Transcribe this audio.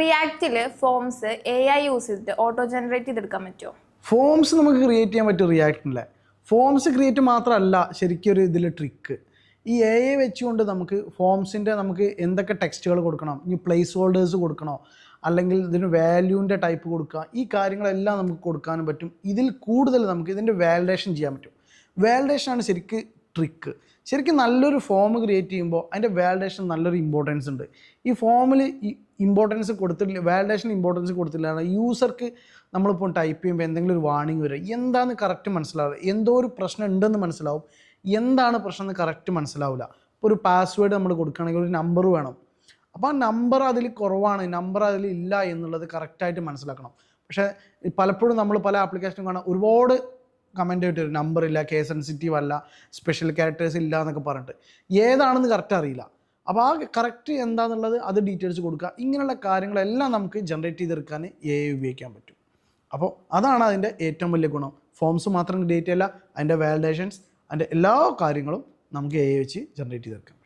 റിയാക്റ്റിൽ forms AI use ചെയ്തിട്ട് auto generate ചെയ്തെടുക്കാൻ പറ്റുമോ? ഫോംസ് നമുക്ക് ക്രിയേറ്റ് ചെയ്യാൻ പറ്റും റിയാക്റ്റിലെ. ഫോംസ് ക്രിയേറ്റ് മാത്രമല്ല ശരിക്കും ഒരു ഇതിൽ ട്രിക്ക്. ഈ AI വെച്ചുകൊണ്ട് നമുക്ക് ഫോംസിൻ്റെ നമുക്ക് എന്തൊക്കെ ടെക്സ്റ്റുകൾ കൊടുക്കണം, ഇനി പ്ലേസ് ഹോൾഡേഴ്സ് കൊടുക്കണോ, അല്ലെങ്കിൽ ഇതിന് വാല്യൂവിൻ്റെ ടൈപ്പ് കൊടുക്കുക, ഈ കാര്യങ്ങളെല്ലാം നമുക്ക് കൊടുക്കാനും പറ്റും. ഇതിൽ കൂടുതൽ നമുക്ക് ഇതിൻ്റെ വാലിഡേഷൻ ചെയ്യാൻ പറ്റും. വാലിഡേഷനാണ് ശരിക്കും ട്രിക്ക്. ശരിക്കും നല്ലൊരു ഫോം ക്രിയേറ്റ് ചെയ്യുമ്പോൾ അതിൻ്റെ വാലിഡേഷൻ നല്ലൊരു ഇമ്പോർട്ടൻസ് ഉണ്ട്. ഈ ഫോമിൽ ഇമ്പോർട്ടൻസ് കൊടുത്തിട്ടില്ല, വാലിഡേഷൻ ഇമ്പോർട്ടൻസ് കൊടുത്തില്ല, യൂസർക്ക് നമ്മളിപ്പോൾ ടൈപ്പ് ചെയ്യുമ്പോൾ എന്തെങ്കിലും ഒരു വാർണിംഗ് വരിക, എന്താണെന്ന് കറക്റ്റ് മനസ്സിലാവുക, എന്തോ ഒരു പ്രശ്നം ഉണ്ടെന്ന് മനസ്സിലാവും, എന്താണ് പ്രശ്നം എന്ന് കറക്റ്റ് മനസ്സിലാവില്ല. ഇപ്പോൾ ഒരു പാസ്വേഡ് നമ്മൾ കൊടുക്കുകയാണെങ്കിൽ ഒരു നമ്പർ വേണം, അപ്പോൾ ആ നമ്പർ അതിൽ കുറവാണ്, നമ്പർ അതിൽ ഇല്ല എന്നുള്ളത് കറക്റ്റായിട്ട് മനസ്സിലാക്കണം. പക്ഷേ പലപ്പോഴും നമ്മൾ പല ആപ്ലിക്കേഷനും കാണാൻ ഒരുപാട് കമൻ്റ് ആയിട്ട് വരും, നമ്പർ ഇല്ല, കേസ് സെൻസിറ്റീവ് അല്ല, സ്പെഷ്യൽ ക്യാരക്ടേഴ്സ് ഇല്ല എന്നൊക്കെ പറഞ്ഞിട്ട് ഏതാണെന്ന് കറക്റ്റ് അറിയില്ല. അപ്പോൾ ആ കറക്റ്റ് എന്താണെന്നുള്ളത് അത് ഡീറ്റെയിൽസ് കൊടുക്കുക. ഇങ്ങനെയുള്ള കാര്യങ്ങളെല്ലാം നമുക്ക് ജനറേറ്റ് ചെയ്തെടുക്കാൻ AI ഉപയോഗിക്കാൻ പറ്റും. അപ്പോൾ അതാണ് അതിൻ്റെ ഏറ്റവും വലിയ ഗുണം. ഫോംസ് മാത്രം ക്രിയേറ്റ് ചെയ്യില്ല, അതിൻ്റെ വാലിഡേഷൻസ്, അതിൻ്റെ എല്ലാ കാര്യങ്ങളും നമുക്ക് AI വെച്ച് ജനറേറ്റ് ചെയ്തെടുക്കാം.